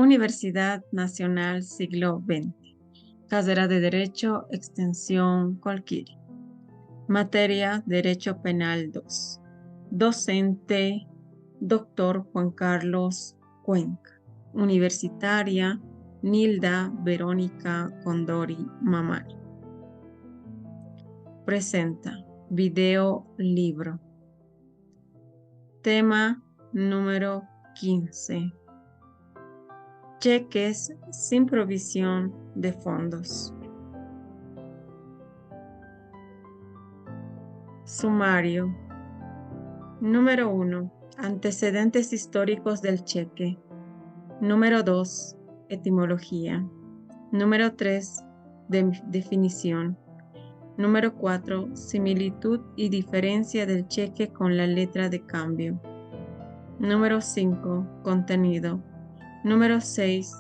Universidad Nacional Siglo XX. Carrera de Derecho, Extensión Colquiri. Materia Derecho Penal 2. Docente Dr. Juan Carlos Cuenca. Universitaria Nilda Verónica Condori Mamani. Presenta video libro. Tema número 15. Cheques sin provisión de fondos. Sumario. Número 1. Antecedentes históricos del cheque. Número 2. Etimología. Número 3. Definición. Número 4. Similitud y diferencia del cheque con la letra de cambio. Número 5. Contenido. Número 6.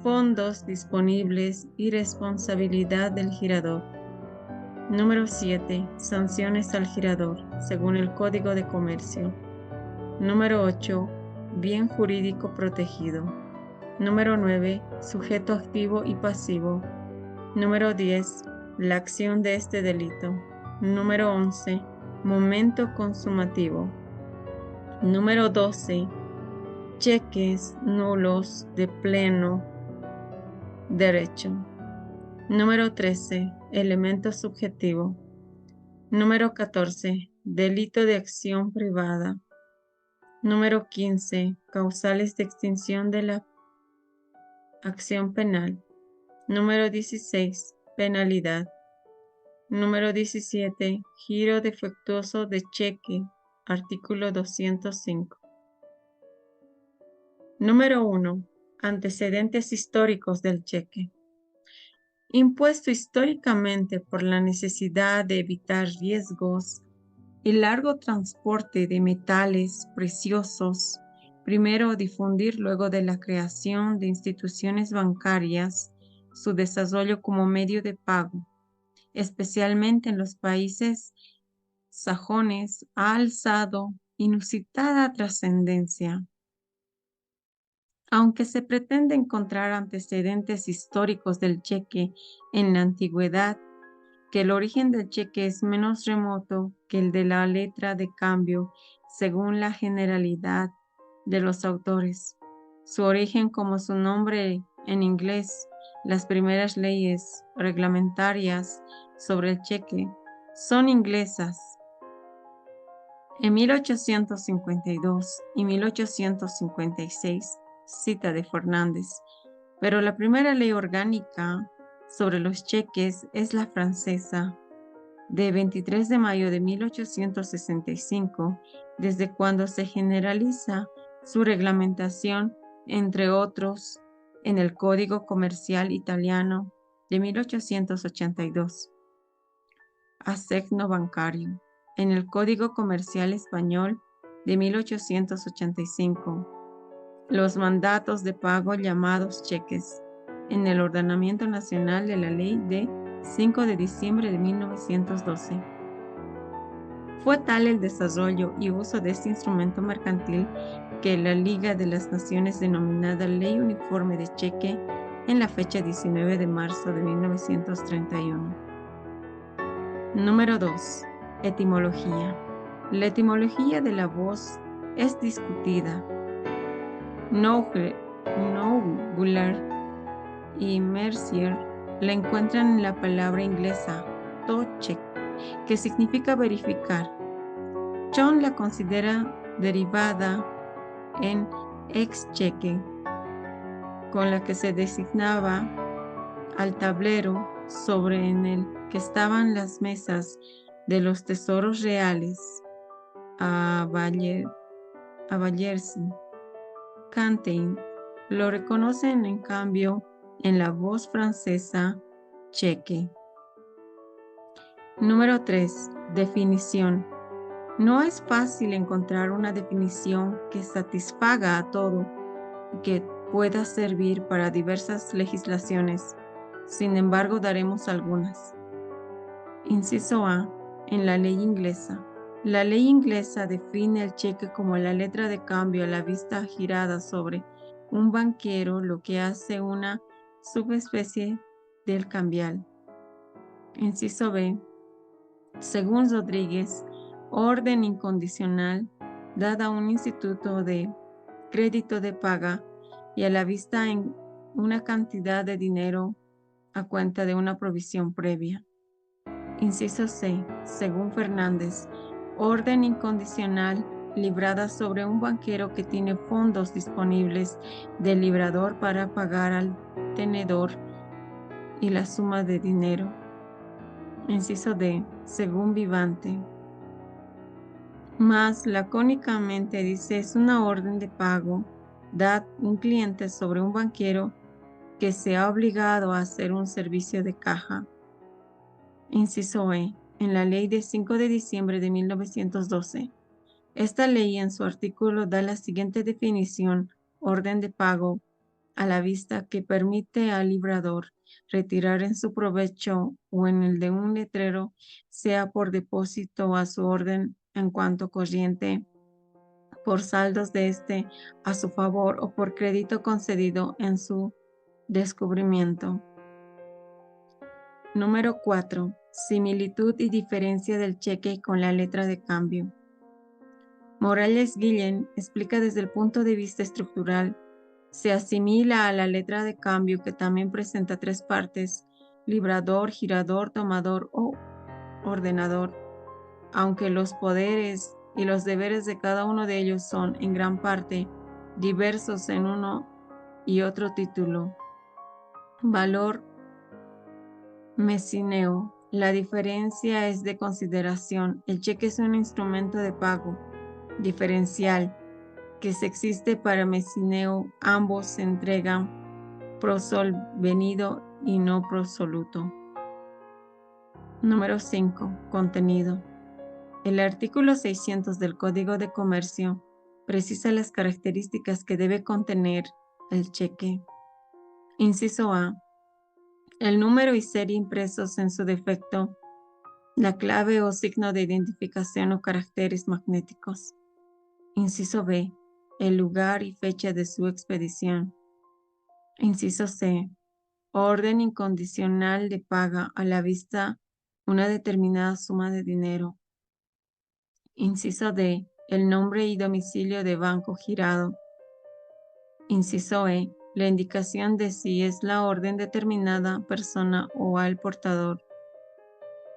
Fondos disponibles y responsabilidad del girador. Número 7. Sanciones al girador, según el Código de Comercio. Número 8. Bien jurídico protegido. Número 9. Sujeto activo y pasivo. Número 10. La acción de este delito. Número 11. Momento consumativo. Número 12. Cheques nulos de pleno derecho. Número 13. Elemento subjetivo. Número 14. Delito de acción privada. Número 15. Causales de extinción de la acción penal. Número 16. Penalidad. Número 17. Giro defectuoso de cheque. Artículo 205. Número 1. Antecedentes históricos del cheque. Impuesto históricamente por la necesidad de evitar riesgos y largo transporte de metales preciosos, primero difundir luego de la creación de instituciones bancarias su desarrollo como medio de pago, especialmente en los países sajones, ha alzado inusitada trascendencia. Aunque se pretende encontrar antecedentes históricos del cheque en la antigüedad, que el origen del cheque es menos remoto que el de la letra de cambio, según la generalidad de los autores. Su origen, como su nombre en inglés, las primeras leyes reglamentarias sobre el cheque son inglesas. En 1852 y 1856, cita de Fernández, pero la primera ley orgánica sobre los cheques es la francesa, de 23 de mayo de 1865, desde cuando se generaliza su reglamentación, entre otros, en el Código Comercial Italiano de 1882. Asigno bancario, en el Código Comercial Español de 1885. Los mandatos de pago llamados cheques, en el ordenamiento nacional de la ley de 5 de diciembre de 1912. Fue tal el desarrollo y uso de este instrumento mercantil que la Liga de las Naciones denominada Ley Uniforme de Cheque en la fecha 19 de marzo de 1931. Número 2. Etimología. La etimología de la voz es discutida. Nougler y Mercier la encuentran en la palabra inglesa to check, que significa verificar. John la considera derivada en excheque, con la que se designaba al tablero sobre en el que estaban las mesas de los tesoros reales. A Vallersi. Cantain lo reconocen en cambio en la voz francesa cheque. Número 3. Definición. No es fácil encontrar una definición que satisfaga a todo y que pueda servir para diversas legislaciones. Sin embargo, daremos algunas. Inciso A. En la ley inglesa. La ley inglesa define el cheque como la letra de cambio a la vista girada sobre un banquero, lo que hace una subespecie del cambial. Inciso B. Según Rodríguez, orden incondicional dada a un instituto de crédito de paga y a la vista en una cantidad de dinero a cuenta de una provisión previa. Inciso C. Según Fernández, orden incondicional librada sobre un banquero que tiene fondos disponibles del librador para pagar al tenedor y la suma de dinero. Inciso D. Según Vivante, más lacónicamente dice es una orden de pago da un cliente sobre un banquero que se ha obligado a hacer un servicio de caja. Inciso E. En la ley de 5 de diciembre de 1912. Esta ley en su artículo da la siguiente definición: orden de pago a la vista que permite al librador retirar en su provecho o en el de un letrero, sea por depósito a su orden en cuanto corriente, por saldos de este a su favor o por crédito concedido en su descubrimiento. Número 4. Similitud y diferencia del cheque con la letra de cambio. Morales Guillén explica desde el punto de vista estructural, se asimila a la letra de cambio que también presenta tres partes: librador, girador, tomador o ordenador, aunque los poderes y los deberes de cada uno de ellos son en gran parte diversos en uno y otro título. Valor mesineo. La diferencia es de consideración. El cheque es un instrumento de pago diferencial que se existe para mesineo. Ambos se entregan prosolvenido y no prosoluto. Número 5. Contenido. El artículo 600 del Código de Comercio precisa las características que debe contener el cheque. Inciso A. El número y serie impresos en su defecto, la clave o signo de identificación o caracteres magnéticos. Inciso B. El lugar y fecha de su expedición. Inciso C. Orden incondicional de paga a la vista una determinada suma de dinero. Inciso D. El nombre y domicilio de banco girado. Inciso E. La indicación de si es la orden determinada persona o al portador.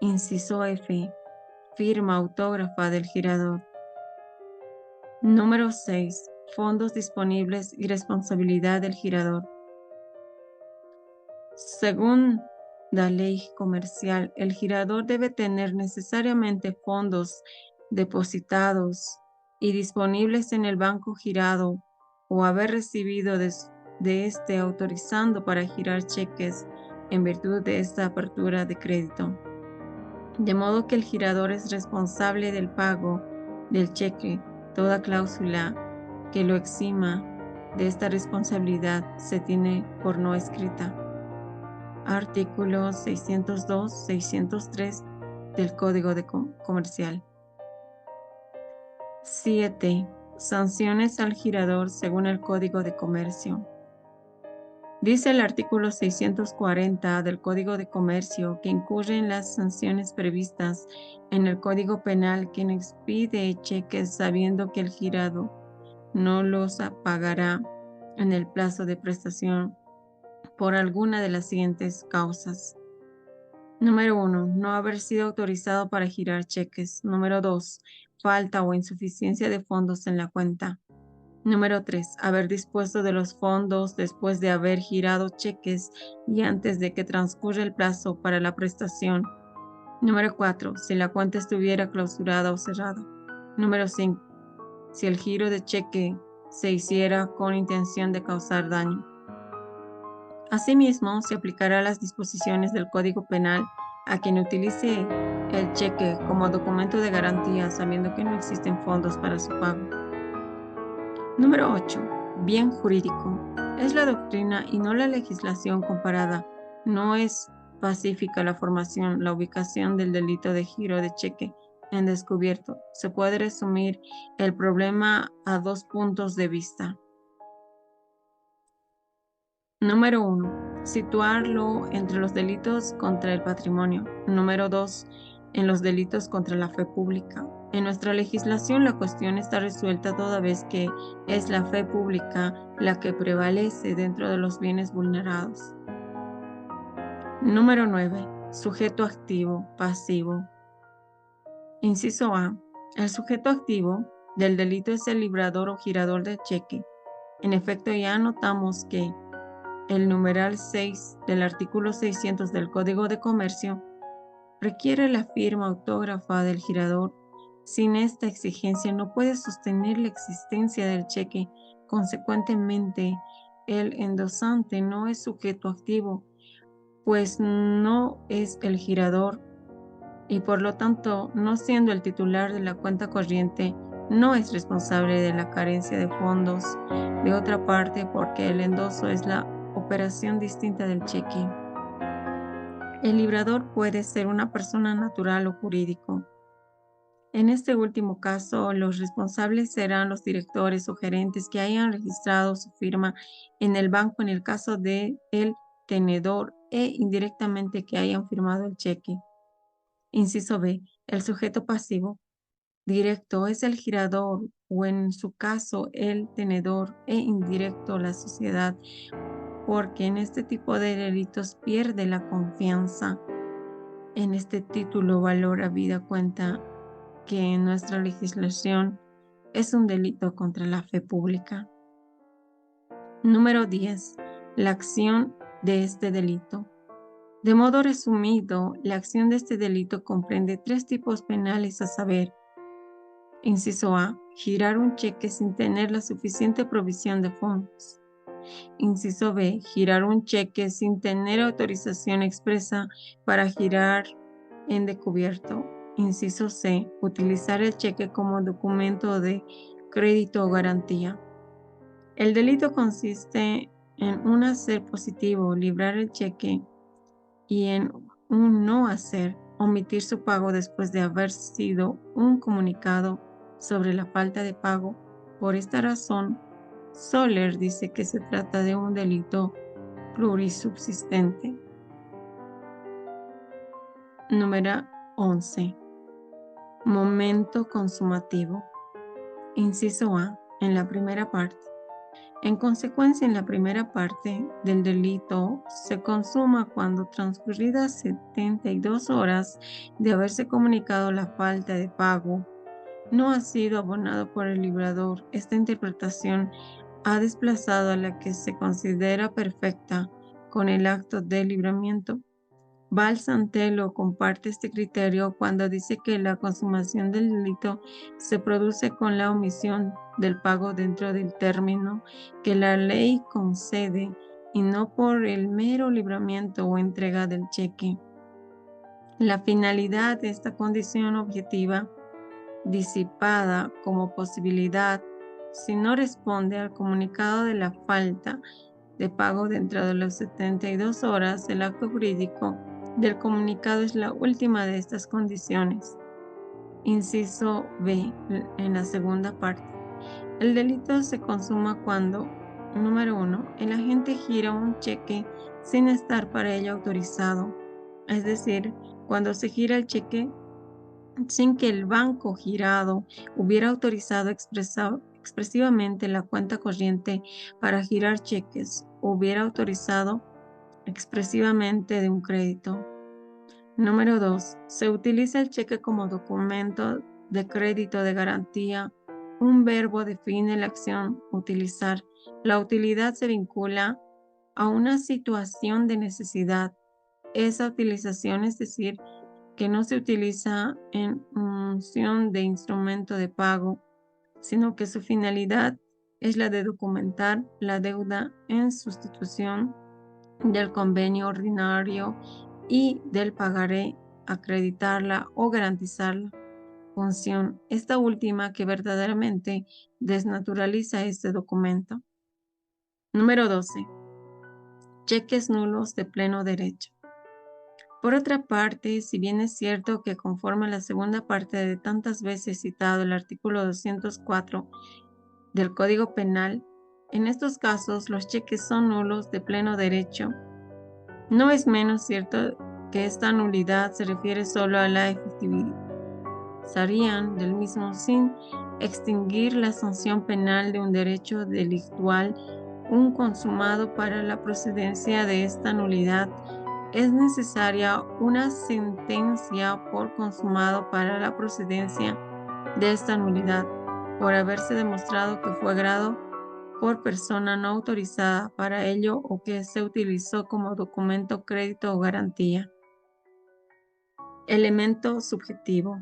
Inciso F. Firma autógrafa del girador. Número 6. Fondos disponibles y responsabilidad del girador. Según la ley comercial, el girador debe tener necesariamente fondos depositados y disponibles en el banco girado o haber recibido de este autorizando para girar cheques en virtud de esta apertura de crédito. De modo que el girador es responsable del pago del cheque. Toda cláusula que lo exima de esta responsabilidad se tiene por no escrita. Artículos 602, 603 del Código de Comercial. 7. Sanciones al girador según el Código de Comercio. Dice el artículo 640 del Código de Comercio que incurren las sanciones previstas en el Código Penal quien expide cheques sabiendo que el girado no los pagará en el plazo de prestación por alguna de las siguientes causas. Número 1. No haber sido autorizado para girar cheques. Número 2. Falta o insuficiencia de fondos en la cuenta. Número 3. Haber dispuesto de los fondos después de haber girado cheques y antes de que transcurra el plazo para la prestación. Número 4. Si la cuenta estuviera clausurada o cerrada. Número 5. Si el giro de cheque se hiciera con intención de causar daño. Asimismo, se aplicará las disposiciones del Código Penal a quien utilice el cheque como documento de garantía sabiendo que no existen fondos para su pago. Número 8. Bien jurídico. Es la doctrina y no la legislación comparada. No es pacífica la formación, la ubicación del delito de giro de cheque en descubierto. Se puede resumir el problema a dos puntos de vista. Número 1. Situarlo entre los delitos contra el patrimonio. Número 2. En los delitos contra la fe pública. En nuestra legislación la cuestión está resuelta toda vez que es la fe pública la que prevalece dentro de los bienes vulnerados. Número 9. Sujeto activo, pasivo. Inciso A. El sujeto activo del delito es el librador o girador del cheque. En efecto, ya notamos que el numeral 6 del artículo 600 del Código de Comercio requiere la firma autógrafa del girador. Sin esta exigencia no puede sostener la existencia del cheque. Consecuentemente, el endosante no es sujeto activo, pues no es el girador y por lo tanto, no siendo el titular de la cuenta corriente, no es responsable de la carencia de fondos. De otra parte, porque el endoso es la operación distinta del cheque. El librador puede ser una persona natural o jurídico. En este último caso, los responsables serán los directores o gerentes que hayan registrado su firma en el banco en el caso de el tenedor e indirectamente que hayan firmado el cheque. Inciso B. El sujeto pasivo directo es el girador o en su caso el tenedor e indirecto la sociedad, porque en este tipo de delitos pierde la confianza. En este título valor habida cuenta que en nuestra legislación es un delito contra la fe pública. Número 10. La acción de este delito. De modo resumido, la acción de este delito comprende 3 tipos penales, a saber: inciso A. Girar un cheque sin tener la suficiente provisión de fondos. Inciso B. Girar un cheque sin tener autorización expresa para girar en descubierto. Inciso C. Utilizar el cheque como documento de crédito o garantía. El delito consiste en un hacer positivo, librar el cheque, y en un no hacer, omitir su pago después de haber sido un comunicado sobre la falta de pago. Por esta razón, Soler dice que se trata de un delito plurisubsistente. Número 11. Momento consumativo. Inciso A. En la primera parte. En consecuencia, en la primera parte del delito se consuma cuando transcurridas 72 horas de haberse comunicado la falta de pago no ha sido abonado por el librador. Esta interpretación ha desplazado a la que se considera perfecta con el acto de libramiento. Balsantelo comparte este criterio cuando dice que la consumación del delito se produce con la omisión del pago dentro del término que la ley concede y no por el mero libramiento o entrega del cheque. La finalidad de esta condición objetiva, disipada como posibilidad, si no responde al comunicado de la falta de pago dentro de las 72 horas, el acto jurídico del comunicado es la última de estas condiciones. Inciso B, en la segunda parte. El delito se consuma cuando, número 1, el agente gira un cheque sin estar para ello autorizado, es decir, cuando se gira el cheque sin que el banco girado hubiera autorizado expresivamente la cuenta corriente para girar cheques, hubiera autorizado expresivamente de un crédito. Número 2. Se utiliza el cheque como documento de crédito de garantía. Un verbo define la acción utilizar. La utilidad se vincula a una situación de necesidad. Esa utilización, es decir, que no se utiliza en función de instrumento de pago, sino que su finalidad es la de documentar la deuda en sustitución del convenio ordinario y del pagaré, acreditarla o garantizarla. Función, esta última que verdaderamente desnaturaliza este documento. Número 12. Cheques nulos de pleno derecho. Por otra parte, si bien es cierto que conforme a la segunda parte de tantas veces citado el artículo 204 del Código Penal, En estos casos, los cheques son nulos de pleno derecho. No es menos cierto que esta nulidad se refiere solo a la efectivizarían del mismo sin extinguir la sanción penal de un derecho delictual, un consumado. Para la procedencia de esta nulidad es necesaria una sentencia por consumado para la procedencia de esta nulidad, por haberse demostrado que fue grado por persona no autorizada para ello o que se utilizó como documento, crédito o garantía. Elemento subjetivo.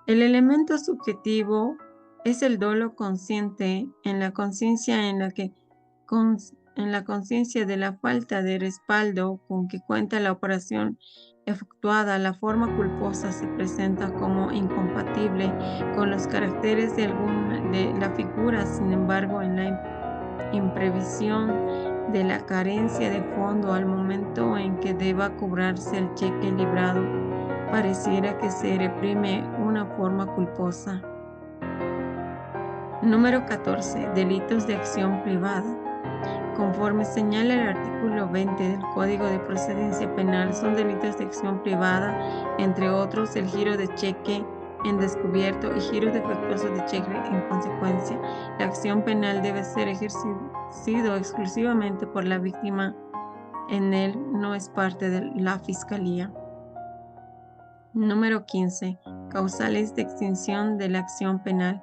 El elemento subjetivo es el dolo consciente en la conciencia en la conciencia de la falta de respaldo con que cuenta la operación efectuada. La forma culposa se presenta como incompatible con los caracteres de la figura. Sin embargo, en la imprevisión de la carencia de fondo al momento en que deba cobrarse el cheque librado, pareciera que se reprime una forma culposa. Número 14. Delitos de acción privada. Conforme señala el artículo 20 del Código de Procedencia Penal, son delitos de acción privada, entre otros, el giro de cheque en descubierto y giro defectuoso de cheque en consecuencia. La acción penal debe ser ejercido exclusivamente por la víctima. En él no es parte de la Fiscalía. Número 15. Causales de extinción de la acción penal.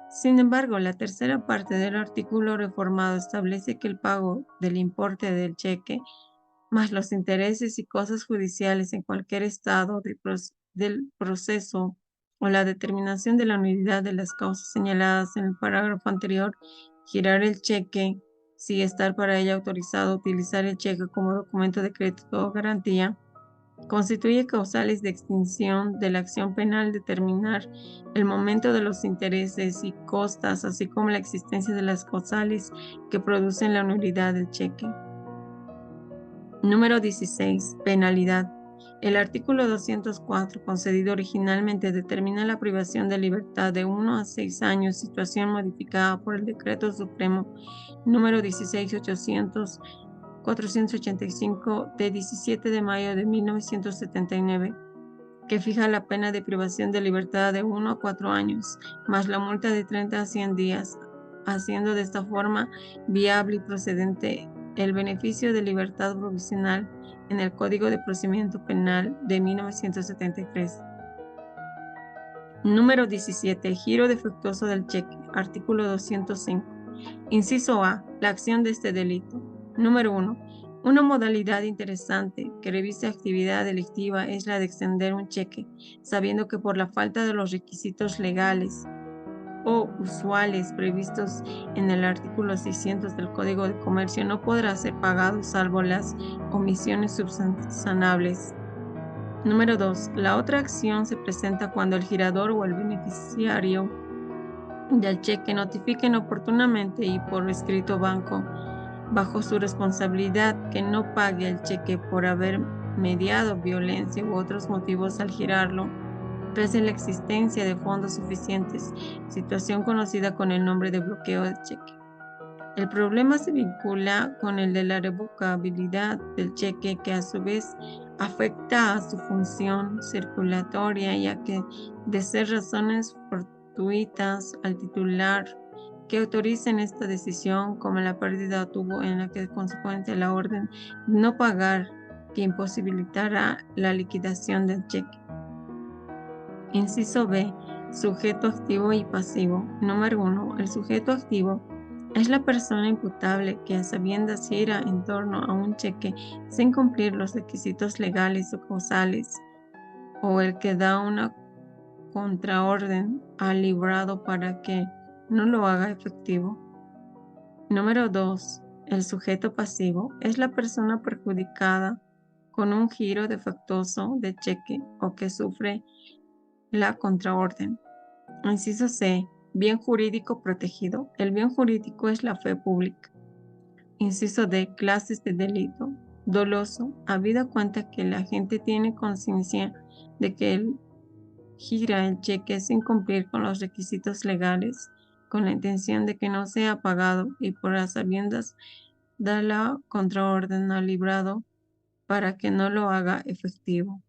Sin embargo, la tercera parte del artículo reformado establece que el pago del importe del cheque, más los intereses y cosas judiciales en cualquier estado del proceso o la determinación de la nulidad de las causas señaladas en el parágrafo anterior, girar el cheque, si estar para ella autorizado, utilizar el cheque como documento de crédito o garantía, constituye causales de extinción de la acción penal. Determinar el momento de los intereses y costas, así como la existencia de las causales que producen la nulidad del cheque. Número 16. Penalidad. El artículo 204, concedido originalmente, determina la privación de libertad de 1 a 6 años, situación modificada por el Decreto Supremo número 16.485 de 17 de mayo de 1979, que fija la pena de privación de libertad de 1 a 4 años, más la multa de 30 a 100 días, haciendo de esta forma viable y procedente el beneficio de libertad provisional en el Código de Procedimiento Penal de 1973. Número 17. Giro defectuoso del cheque. Artículo 205. Inciso A. La acción de este delito. Número 1. Una modalidad interesante que reviste actividad delictiva es la de extender un cheque, sabiendo que por la falta de los requisitos legales o usuales previstos en el artículo 600 del Código de Comercio no podrá ser pagado salvo las omisiones subsanables. Número 2. La otra acción se presenta cuando el girador o el beneficiario del cheque notifiquen oportunamente y por escrito banco, bajo su responsabilidad, que no pague el cheque por haber mediado violencia u otros motivos al girarlo, pese a la existencia de fondos suficientes, situación conocida con el nombre de bloqueo de cheque. El problema se vincula con el de la revocabilidad del cheque, que a su vez afecta a su función circulatoria, ya que, de ser razones fortuitas al titular que autoricen esta decisión, como la pérdida tuvo en la que consecuente la orden de no pagar, que imposibilitará la liquidación del cheque. Inciso B. Sujeto activo y pasivo. Número 1. El sujeto activo es la persona imputable que, a sabiendas, gira en torno a un cheque sin cumplir los requisitos legales o causales, o el que da una contraorden al librado para que no lo haga efectivo. Número 2. El sujeto pasivo es la persona perjudicada con un giro defectuoso de cheque o que sufre la contraorden. Inciso C. Bien jurídico protegido. El bien jurídico es la fe pública. Inciso D. Clases de delito. Doloso. Habida cuenta que la gente tiene conciencia de que él gira el cheque sin cumplir con los requisitos legales con la intención de que no sea pagado y por las sabiendas da la contraorden al librado para que no lo haga efectivo.